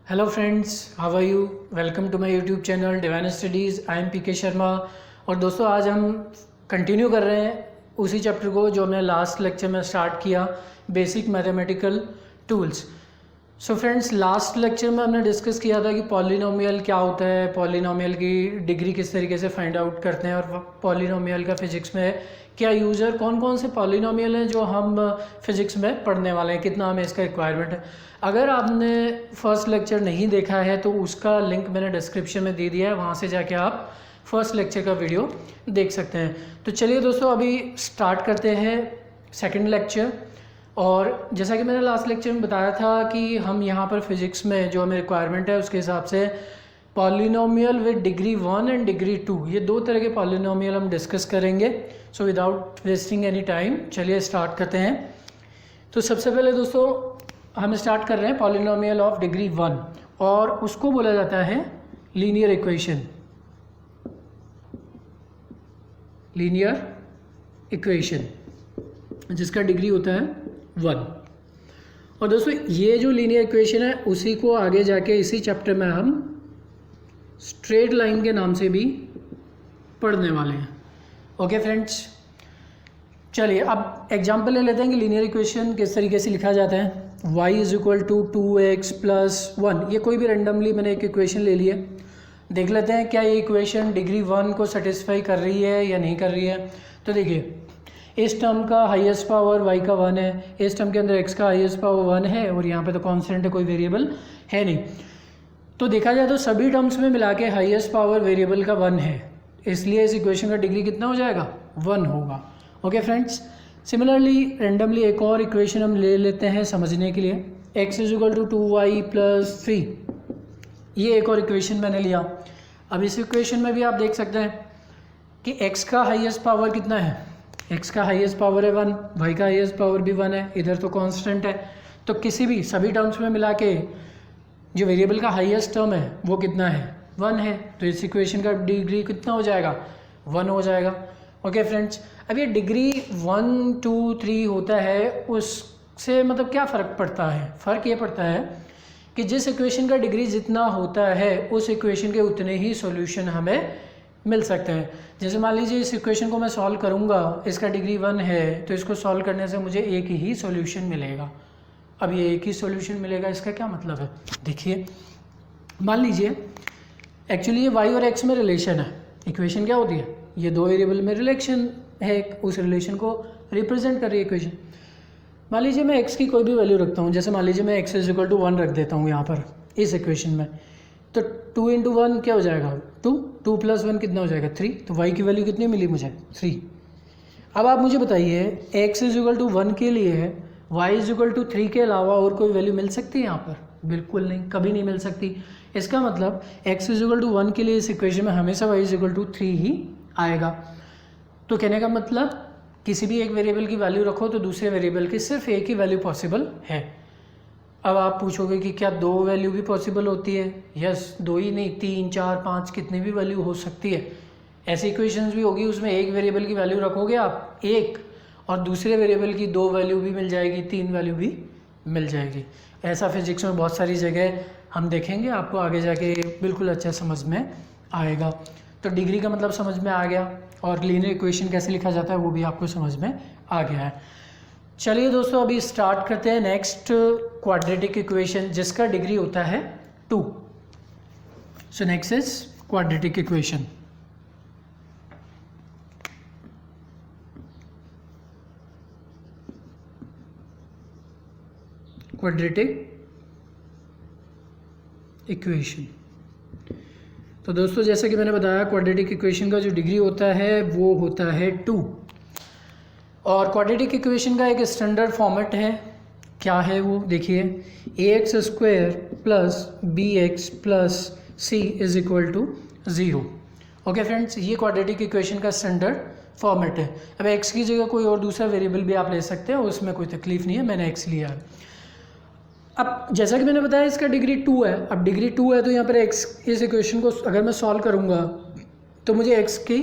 Hello friends, how are you. Welcome to my YouTube channel Divine Studies. I am PK Sharma. और दोस्तों, आज हम continue कर रहे हैं उसी चैप्टर को जो हमने लास्ट लेक्चर में स्टार्ट किया, basic mathematical tools. So friends, last lecture में हमने डिस्कस किया था कि पॉलिनोमियल क्या होता है, पॉलिनोमियल की डिग्री किस तरीके से फाइंड आउट करते हैं, और पॉलिनोमियल का फिजिक्स में क्या यूज़र, कौन कौन से पॉलिनोमियल हैं जो हम फिजिक्स में पढ़ने वाले हैं, कितना हमें इसका रिक्वायरमेंट है। अगर आपने फर्स्ट लेक्चर नहीं देखा है तो उसका लिंक मैंने डिस्क्रिप्शन में दे दिया है, वहाँ से जाके आप फर्स्ट लेक्चर का वीडियो देख सकते हैं। तो चलिए दोस्तों, अभी स्टार्ट करते हैं सेकंड लेक्चर। और जैसा कि मैंने लास्ट लेक्चर में बताया था कि हम यहाँ पर फिजिक्स में जो हमें रिक्वायरमेंट है उसके हिसाब से polynomial with degree 1 and degree 2, ये दो तरह के पॉलिनोमियल हम डिस्कस करेंगे। So without wasting any time चलिए स्टार्ट करते हैं। तो सबसे पहले दोस्तों हम स्टार्ट कर रहे हैं पॉलिनोमियल ऑफ डिग्री 1, और उसको बोला जाता है लीनियर इक्वेशन। लीनियर इक्वेशन जिसका डिग्री होता है 1। और दोस्तों, ये जो लीनियर इक्वेशन है उसी को आगे जाके इसी चैप्टर में हम स्ट्रेट लाइन के नाम से भी पढ़ने वाले हैं। ओके फ्रेंड्स, चलिए अब एग्जांपल ले लेते हैं कि लीनियर इक्वेशन किस तरीके से लिखा जाता है। y is equal to 2x plus 1, ये कोई भी रेंडमली मैंने एक इक्वेशन ले ली है। देख लेते हैं क्या ये इक्वेशन डिग्री 1 को सेटिस्फाई कर रही है या नहीं कर रही है। तो देखिए, इस टर्म का हाईएस्ट पावर y का 1 है, इस टर्म के अंदर x का हाईएस्ट पावर 1 है, और यहाँ पे तो कांस्टेंट है, कोई वेरिएबल है नहीं। तो देखा जाए तो सभी टर्म्स में मिला के हाईएस्ट पावर वेरिएबल का 1 है, इसलिए इस इक्वेशन का डिग्री कितना हो जाएगा, 1 होगा। ओके फ्रेंड्स, सिमिलरली रेंडमली एक और इक्वेशन हम ले लेते हैं समझने के लिए। x is equal to 2y plus 3, ये एक और इक्वेशन मैंने लिया। अब इस इक्वेशन में भी आप देख सकते हैं कि x का हाईएस्ट पावर कितना है, x का हाईएस्ट पावर है 1, y का हाईएस्ट पावर भी 1 है, इधर तो कांस्टेंट है। तो किसी भी सभी टर्म्स में मिला के जो वेरिएबल का हाईएस्ट टर्म है वो कितना है, 1 है। तो इस इक्वेशन का डिग्री कितना हो जाएगा, 1 हो जाएगा। ओके फ्रेंड्स, अब ये डिग्री 1, 2, 3 होता है, उससे मतलब क्या फ़र्क पड़ता है। फ़र्क ये पड़ता है कि जिस इक्वेशन का डिग्री जितना होता है उस इक्वेशन के उतने ही सॉल्यूशन हमें मिल सकते हैं। जैसे मान लीजिए इस इक्वेशन को मैं सॉल्व करूँगा, इसका डिग्री 1 है, तो इसको सॉल्व करने से मुझे एक ही सॉल्यूशन मिलेगा। अब ये एक ही सॉल्यूशन मिलेगा, इसका क्या मतलब है, देखिए मान लीजिए एक्चुअली ये y और x में रिलेशन है। इक्वेशन क्या होती है, ये दो वेरिएबल में रिलेशन है, उस रिलेशन को रिप्रेजेंट कर रही है इक्वेशन। मान लीजिए मैं x की कोई भी वैल्यू रखता हूँ, जैसे मान लीजिए मैं x इज इक्वल टू 1 रख देता हूँ यहाँ पर इस इक्वेशन में, तो 2 इंटू 1 क्या हो जाएगा, 2 प्लस 1 कितना हो जाएगा, 3। तो y की वैल्यू कितनी मिली मुझे, 3। अब आप मुझे बताइए x इज इक्वल टू 1 के लिए y इज इक्वल टू 3 के अलावा और कोई वैल्यू मिल सकती है यहाँ पर, बिल्कुल नहीं, कभी नहीं मिल सकती। इसका मतलब x इज इक्वल टू 1 के लिए इस इक्वेशन में हमेशा y इज इक्वल टू 3 ही आएगा। तो कहने का मतलब किसी भी एक वेरिएबल की वैल्यू रखो तो दूसरे वेरिएबल की सिर्फ एक ही वैल्यू पॉसिबल है। अब आप पूछोगे कि क्या दो वैल्यू भी पॉसिबल होती है। यस, दो ही नहीं, 3, 4, 5 कितनी भी वैल्यू हो सकती है। ऐसी इक्वेशंस भी होगी उसमें एक वेरिएबल की वैल्यू रखोगे आप एक, और दूसरे वेरिएबल की 2 वैल्यू भी मिल जाएगी, 3 वैल्यू भी मिल जाएगी। ऐसा फिजिक्स में बहुत सारी जगह हम देखेंगे, आपको आगे जाके बिल्कुल अच्छा समझ में आएगा। तो डिग्री का मतलब समझ में आ गया, और लीनियर इक्वेशन कैसे लिखा जाता है वो भी आपको समझ में आ गया है। चलिए दोस्तों, अभी स्टार्ट करते हैं नेक्स्ट क्वाड्रेटिक इक्वेशन जिसका डिग्री होता है 2। So next is quadratic equation. Quadratic equation, तो दोस्तों जैसा कि मैंने बताया क्वाड्रेटिक इक्वेशन का जो डिग्री होता है वो होता है 2। और क्वाड्रेटिक इक्वेशन का एक स्टैंडर्ड फॉर्मेट है, क्या है वो देखिए, ax square plus bx plus c is equal to 0। Okay friends, ये क्वाड्रेटिक इक्वेशन का स्टैंडर्ड फॉर्मेट है। अब x की जगह कोई और दूसरा वेरिएबल भी आप ले सकते हैं, उसमें कोई तकलीफ नहीं है, मैंने x लिया है। अब जैसा कि मैंने बताया इसका डिग्री 2 है। अब डिग्री 2 है तो यहाँ पर x, इस इक्वेशन को अगर मैं सॉल्व करूँगा तो मुझे x की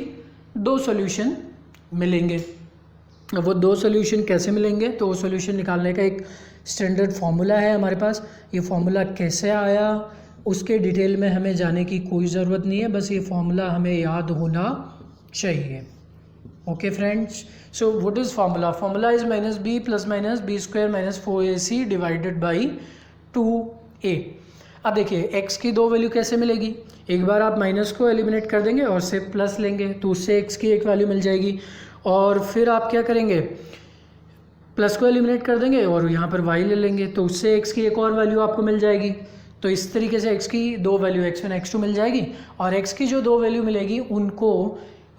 2 सॉल्यूशन मिलेंगे। वो दो सोल्यूशन कैसे मिलेंगे, तो वो सोल्यूशन निकालने का एक स्टैंडर्ड फार्मूला है हमारे पास। ये फार्मूला कैसे आया उसके डिटेल में हमें जाने की कोई ज़रूरत नहीं है, बस ये फार्मूला हमें याद होना चाहिए। Okay friends, so what is formula? Formula is minus B plus minus B square minus 4ac divided by 2a। अब देखिए x की दो वैल्यू कैसे मिलेगी, एक बार आप माइनस को एलिमिनेट कर देंगे और से प्लस लेंगे तो उससे x की एक वैल्यू मिल जाएगी, और फिर आप क्या करेंगे, प्लस को एलिमिनेट कर देंगे और यहाँ पर y ले लेंगे तो उससे x की एक और वैल्यू आपको मिल जाएगी। तो इस तरीके से x की दो वैल्यू x1 x2 मिल जाएगी, और x की जो दो वैल्यू मिलेगी उनको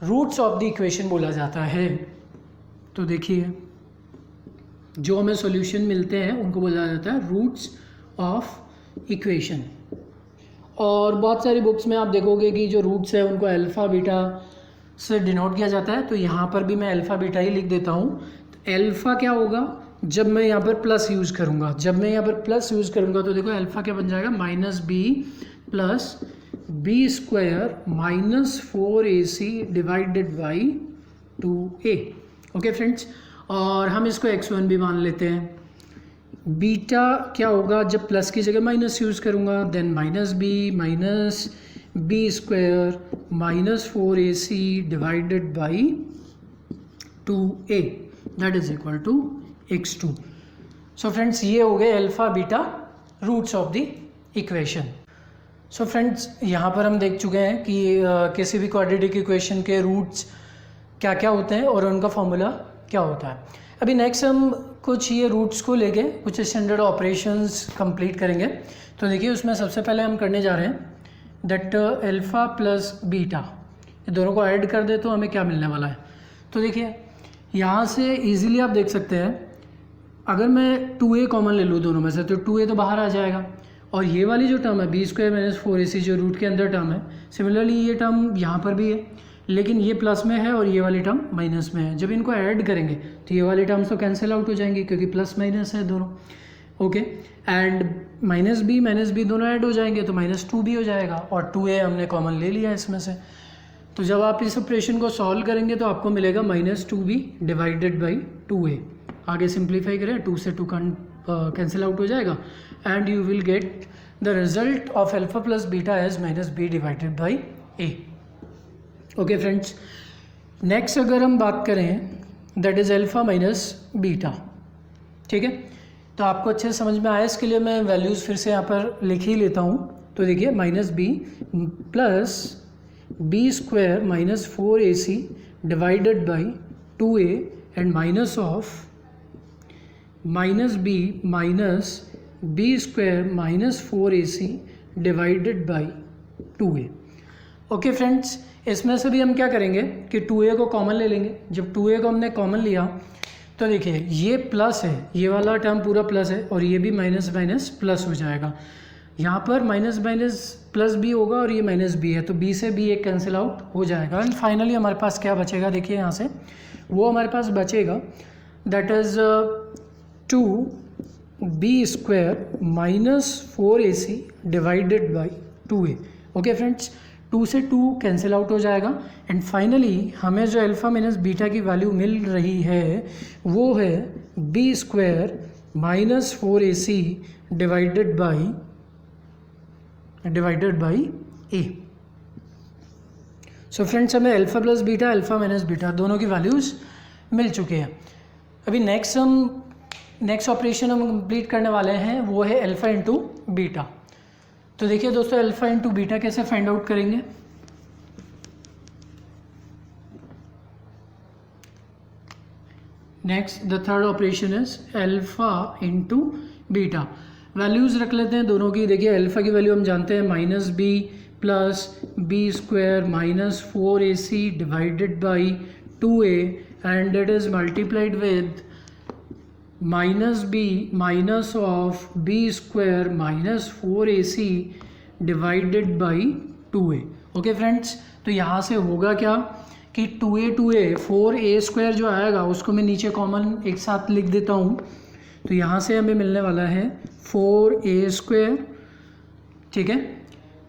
रूट्स ऑफ द इक्वेशन बोला जाता है। तो देखिए जो हमें सॉल्यूशन मिलते हैं उनको बोला जाता है रूट्स ऑफ इक्वेशन। और बहुत सारी बुक्स में आप देखोगे कि जो रूट्स है उनको अल्फ़ा बीटा से डिनोट किया जाता है, तो यहाँ पर भी मैं अल्फ़ा बीटा ही लिख देता हूँ। तो अल्फ़ा क्या होगा, जब मैं यहाँ पर प्लस यूज़ करूँगा, जब मैं यहाँ पर प्लस यूज़ करूँगा तो देखो अल्फ़ा क्या बन जाएगा, minus B plus B square minus 4ac divided by 2a। Okay friends, और हम इसको x1 भी मान लेते हैं। बीटा क्या होगा, जब प्लस की जगह माइनस यूज़ करूँगा, then minus B square minus 4ac divided by 2a that is equal to x2। So friends ये हो गए alpha beta roots of the equation. So friends यहाँ पर हम देख चुके हैं कि किसी भी क्वाड्रेटिक इक्वेशन के रूट्स क्या क्या होते हैं और उनका फॉर्मूला क्या होता है। अभी नेक्स्ट हम कुछ ये रूट्स को लेके कुछ स्टैंडर्ड ऑपरेशंस कंप्लीट करेंगे। तो देखिए उसमें सबसे पहले हम करने जा रहे हैं दैट अल्फ़ा प्लस बीटा, ये दोनों को ऐड कर दे तो हमें क्या मिलने वाला है। तो देखिए यहाँ से इजीली आप देख सकते हैं, अगर मैं 2a कॉमन ले लूँ दोनों में से तो 2a तो बाहर आ जाएगा, और ये वाली जो टर्म है बी स्क्वायर माइनस 4ac जो रूट के अंदर टर्म है, सिमिलरली ये टर्म यहाँ पर भी है, लेकिन ये प्लस में है और ये वाली टर्म माइनस में है। जब इनको ऐड करेंगे तो ये वाली टर्म्स तो कैंसिल आउट हो जाएंगी क्योंकि प्लस माइनस है दोनों। ओके, एंड माइनस बी दोनों ऐड हो जाएंगे तो -2 भी हो जाएगा, और 2a हमने कॉमन ले लिया इसमें से। तो जब आप इस ऑपरेशन को सॉल्व करेंगे तो आपको मिलेगा -2b डिवाइडेड बाई 2a। आगे सिंप्लीफाई करें, 2 से 2 कैंसिल आउट हो जाएगा, and you will get the result of alpha plus beta as -b divided by a। Okay friends, next अगर हम बात करें that is alpha minus beta, ठीक है। तो आपको अच्छे से समझ में आया, इसके लिए मैं वैल्यूज़ फिर से यहाँ पर लिख ही लेता हूँ। तो देखिए -b plus B square minus 4ac divided by 2a and minus of -b minus B square minus 4ac divided by 2a। Okay friends, इसमें से भी हम क्या करेंगे कि 2a को कॉमन ले लेंगे। जब 2a को हमने कॉमन लिया तो देखिए ये प्लस है, ये वाला टर्म पूरा प्लस है, और ये भी माइनस माइनस प्लस हो जाएगा। यहाँ पर माइनस माइनस प्लस भी होगा और ये -b है, तो b से b एक कैंसिल आउट हो जाएगा, एंड फाइनली हमारे पास क्या बचेगा, देखिए यहाँ से वो हमारे पास बचेगा that is 2b square minus 4ac divided by 2a। Okay friends, 2 से 2 कैंसिल आउट हो जाएगा, एंड फाइनली हमें जो अल्फ़ा माइनस बीटा की वैल्यू मिल रही है वो है b square minus 4ac divided by a। So friends, हमें alpha plus beta alpha minus beta दोनों की वैल्यूज़ मिल चुके हैं। अभी नेक्स्ट ऑपरेशन हम कंप्लीट करने वाले हैं वो है अल्फ़ा इंटू बीटा। तो देखिए दोस्तों, अल्फ़ा इंटू बीटा कैसे फाइंड आउट करेंगे। Next the third operation is alpha into beta. Values रख लेते हैं दोनों की। देखिए अल्फ़ा की वैल्यू हम जानते हैं -b plus B square minus 4ac divided by 2a and that is multiplied with -b minus of B square minus 4ac divided by 2a। Okay friends, तो यहाँ से होगा क्या कि 2a 4a स्क्वायर जो आएगा उसको मैं नीचे कॉमन एक साथ लिख देता हूँ। तो यहाँ से हमें मिलने वाला है 4a स्क्वायर, ठीक है,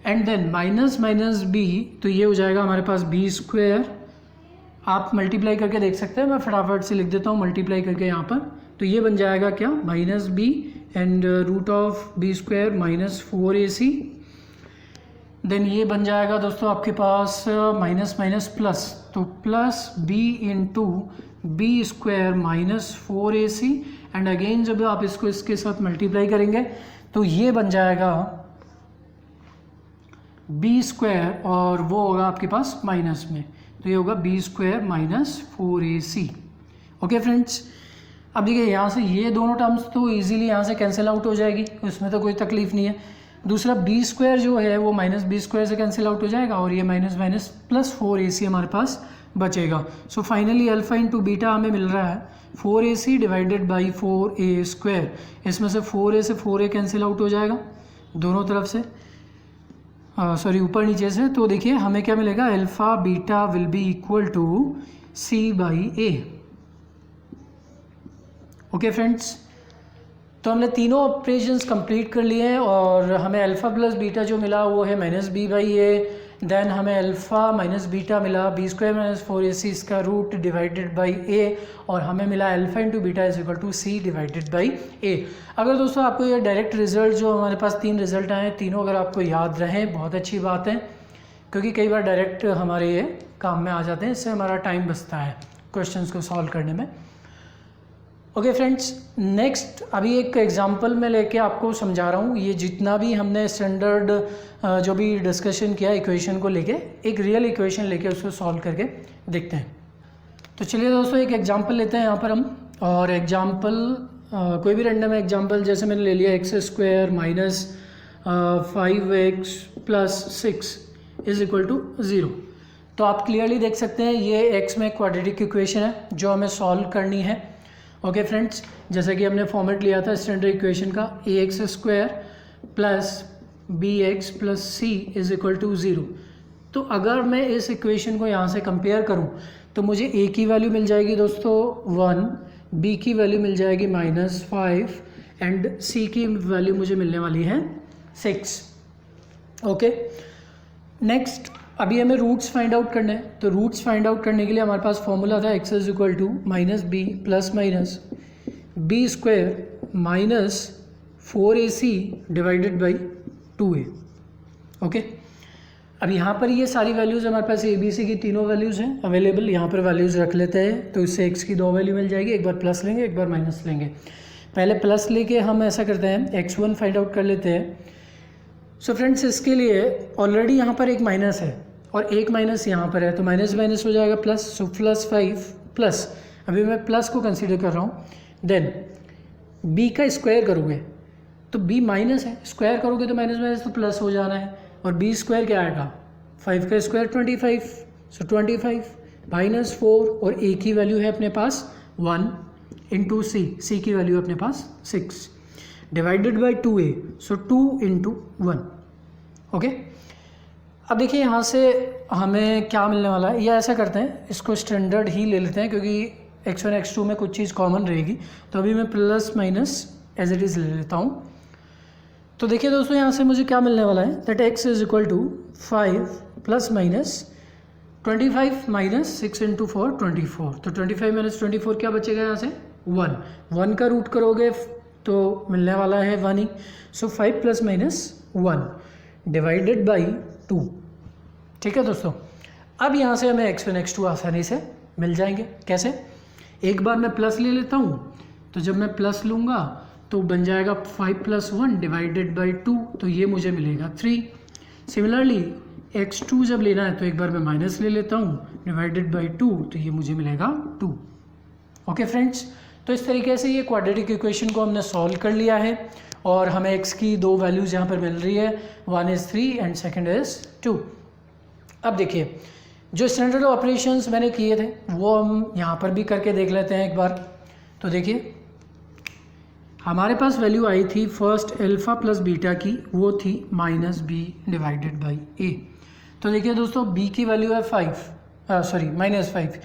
एंड देन माइनस b, तो ये हो जाएगा हमारे पास b स्क्वायर आप मल्टीप्लाई करके देख सकते हैं, मैं फटाफट से लिख देता हूँ मल्टीप्लाई करके यहाँ पर। तो ये बन जाएगा क्या, minus B and root of B square minus 4ac। Then ये बन जाएगा दोस्तों आपके पास माइनस माइनस प्लस, तो plus B into B square minus 4ac and again जब आप इसको इसके साथ मल्टीप्लाई करेंगे तो ये बन जाएगा बी स्क्वायर और वो होगा आपके पास माइनस में, तो ये होगा B square minus 4ac। Okay friends, अब देखिए यहाँ से ये दोनों टर्म्स तो इजीली यहाँ से कैंसिल आउट हो जाएगी, उसमें तो कोई तकलीफ नहीं है। दूसरा बी स्क्वायर जो है वो माइनस बी स्क्वायर से कैंसिल आउट हो जाएगा और ये माइनस माइनस प्लस 4ac हमारे पास बचेगा। So finally alpha into beta हमें मिल रहा है 4ac divided by 4a square. इसमें से 4a से 4a कैंसिल आउट हो जाएगा दोनों तरफ से, सॉरी ऊपर नीचे से। तो देखिए हमें क्या मिलेगा, alpha beta will be equal to c by a। Okay friends, तो हमने तीनों ऑपरेशंस कंप्लीट कर लिए हैं और हमें अल्फ़ा प्लस बीटा जो मिला वो है minus B by A. Then हमें अल्फ़ा माइनस बीटा मिला बी स्क्वायर माइनस 4ac इसका रूट डिवाइडेड बाई ए, और हमें मिला alpha into beta is equal to C divided by A. अगर दोस्तों आपको ये डायरेक्ट रिजल्ट जो हमारे पास 3 रिजल्ट आए तीनों अगर आपको याद रहें बहुत अच्छी बात है, क्योंकि कई बार डायरेक्ट हमारे ये काम में आ जाते हैं, इससे हमारा टाइम बचता है क्वेश्चंस को सॉल्व करने में। ओके फ्रेंड्स, नेक्स्ट अभी एक एग्जांपल मैं लेके आपको समझा रहा हूँ। ये जितना भी हमने स्टैंडर्ड जो भी डिस्कशन किया इक्वेशन को लेके, एक रियल इक्वेशन लेके उसको सॉल्व करके देखते हैं। तो चलिए दोस्तों एक एग्जांपल लेते हैं यहाँ पर हम, और एग्जांपल कोई भी रैंडम एग्जांपल, जैसे मैंने ले लिया x square minus 5x plus 6 is equal to 0। तो आप क्लियरली देख सकते हैं ये एक्स में क्वाड्रेटिक इक्वेशन है जो हमें सॉल्व करनी है। ओके फ्रेंड्स, जैसे कि हमने फॉर्मेट लिया था स्टैंडर्ड इक्वेशन का, A X square plus B X plus C is equal to 0। तो अगर मैं इस इक्वेशन को यहाँ से कंपेयर करूँ तो मुझे ए की वैल्यू मिल जाएगी दोस्तों 1, बी की वैल्यू मिल जाएगी -5 एंड सी की वैल्यू मुझे मिलने वाली है 6। ओके, नेक्स्ट अभी हमें रूट्स फाइंड आउट करने हैं। तो रूट्स फाइंड आउट करने के लिए हमारे पास फॉर्मूला था x is equal to minus B plus minus B square minus 4ac divided by 2a। Okay, अब यहाँ पर ये सारी वैल्यूज़ हमारे पास ABC की तीनों वैल्यूज़ हैं अवेलेबल, यहाँ पर वैल्यूज़ रख लेते हैं। तो इससे x की 2 वैल्यू मिल जाएगी, एक बार प्लस लेंगे एक बार माइनस लेंगे। पहले प्लस लेके हम ऐसा करते हैं x1 फाइंड आउट कर लेते हैं। सो फ्रेंड्स, इसके लिए ऑलरेडी यहाँ पर एक माइनस है और एक माइनस यहाँ पर है, तो माइनस माइनस हो जाएगा प्लस। सो प्लस 5 प्लस, अभी मैं प्लस को कंसीडर कर रहा हूँ। देन b का स्क्वायर करोगे तो b माइनस है, स्क्वायर करोगे तो माइनस माइनस तो प्लस हो जाना है, और b स्क्वायर क्या आएगा 5 का स्क्वायर 25। सो 25 माइनस 4 और a की वैल्यू है अपने पास 1 इंटू c की वैल्यू है अपने पास 6 divided by 2a। So 2 into 1। Okay, अब देखिए यहाँ से हमें क्या मिलने वाला है, या ऐसा करते हैं इसको स्टैंडर्ड ही ले लेते हैं क्योंकि x1 x2 में कुछ चीज़ कॉमन रहेगी। तो अभी मैं plus minus as it is ले लेता हूँ। तो देखिए दोस्तों यहाँ से मुझे क्या मिलने वाला है, that x is equal to 5 plus minus 25 minus 6 into 4 24। तो 25 माइनस 24 क्या बचेगा यहाँ से 1 का रूट करोगे तो मिलने वाला है 1 ही। सो 5 प्लस माइनस 1 डिवाइडेड बाई 2। ठीक है दोस्तों, अब यहाँ से हमें x1 x2 आसानी से मिल जाएंगे। कैसे, एक बार मैं प्लस ले लेता हूँ, तो जब मैं प्लस लूँगा तो बन जाएगा 5 प्लस 1 डिवाइडेड बाई 2, तो ये मुझे मिलेगा 3। सिमिलरली x2 जब लेना है तो एक बार मैं माइनस ले लेता हूँ डिवाइडेड बाई 2, तो ये मुझे मिलेगा 2। ओके फ्रेंड्स, तो इस तरीके से ये क्वाड्रेटिक इक्वेशन को हमने सॉल्व कर लिया है और हमें x की 2 वैल्यूज़ यहाँ पर मिल रही है, 1 इज़ 3 एंड सेकेंड इज़ 2। अब देखिए जो स्टैंडर्ड ऑपरेशंस मैंने किए थे वो हम यहाँ पर भी करके देख लेते हैं एक बार। तो देखिए हमारे पास वैल्यू आई थी फर्स्ट अल्फ़ा प्लस बीटा की, वो थी माइनस बी डिवाइडेड बाई ए। तो देखिए दोस्तों b की वैल्यू है -5,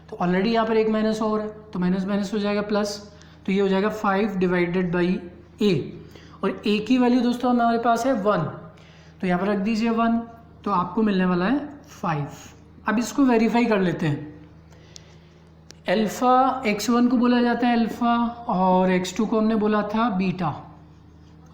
तो ऑलरेडी यहाँ पर एक माइनस और है तो माइनस माइनस हो जाएगा प्लस, तो ये हो जाएगा 5 डिवाइडेड बाई ए। और a की वैल्यू दोस्तों हमारे पास है 1, तो यहाँ पर रख दीजिए 1, तो आपको मिलने वाला है 5। अब इसको वेरीफाई कर लेते हैं। अल्फ़ा x1 को बोला जाता है अल्फ़ा और x2 को हमने बोला था बीटा।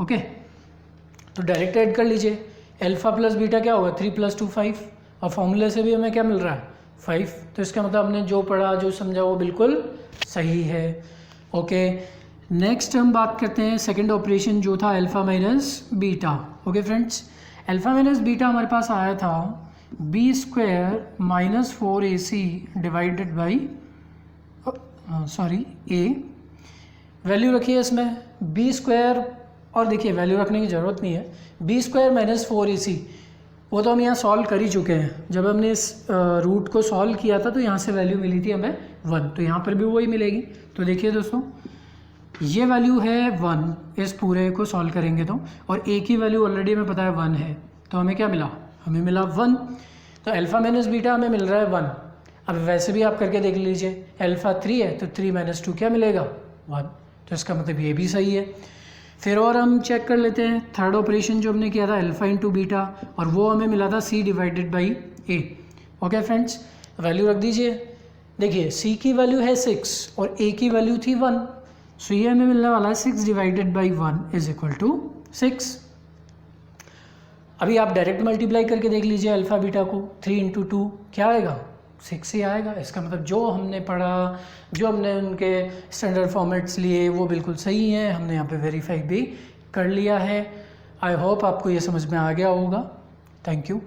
ओके, तो डायरेक्ट ऐड कर लीजिए, अल्फ़ा प्लस बीटा क्या होगा 3 + 2 5, और फॉर्मूले से भी हमें क्या मिल रहा है 5। तो इसका मतलब हमने जो पढ़ा जो समझा वो बिल्कुल सही है। ओके, नेक्स्ट हम बात करते हैं सेकंड ऑपरेशन जो था alpha minus beta. Okay friends, alpha minus beta हमारे पास आया था b² - 4ac divided by a। Value रखिए इसमें b², और देखिए वैल्यू रखने की ज़रूरत नहीं है, b² - 4ac वो तो हम यहाँ सॉल्व कर ही चुके हैं। जब हमने इस रूट को सॉल्व किया था तो यहाँ से वैल्यू मिली थी हमें 1, तो यहाँ पर भी वही मिलेगी। तो देखिए दोस्तों, ये वैल्यू है 1 इस पूरे को सॉल्व करेंगे तो, और a की वैल्यू ऑलरेडी हमें पता है 1 है, तो हमें क्या मिला, हमें मिला 1। तो अल्फ़ा माइनस बीटा हमें मिल रहा है 1। अब वैसे भी आप करके देख लीजिए, अल्फ़ा 3 है तो 3 - 2 क्या मिलेगा 1, तो इसका मतलब ये भी सही है। फिर और हम चेक कर लेते हैं थर्ड ऑपरेशन जो हमने किया था अल्फ़ा इंटू बीटा, और वो हमें मिला था c divided by a। Okay friends, value रख दीजिए। देखिए c की वैल्यू है 6 और a की वैल्यू थी 1, सो ये हमें मिलने वाला है 6 divided by 1 is equal to 6। अभी आप डायरेक्ट मल्टीप्लाई करके देख लीजिए अल्फ़ा बीटा को, 3 × 2 क्या आएगा 6 ही आएगा। इसका मतलब जो हमने पढ़ा, जो हमने उनके स्टैंडर्ड फॉर्मेट्स लिए वो बिल्कुल सही है, हमने यहाँ पे वेरीफाई भी कर लिया है। आई होप आपको ये समझ में आ गया होगा। Thank you.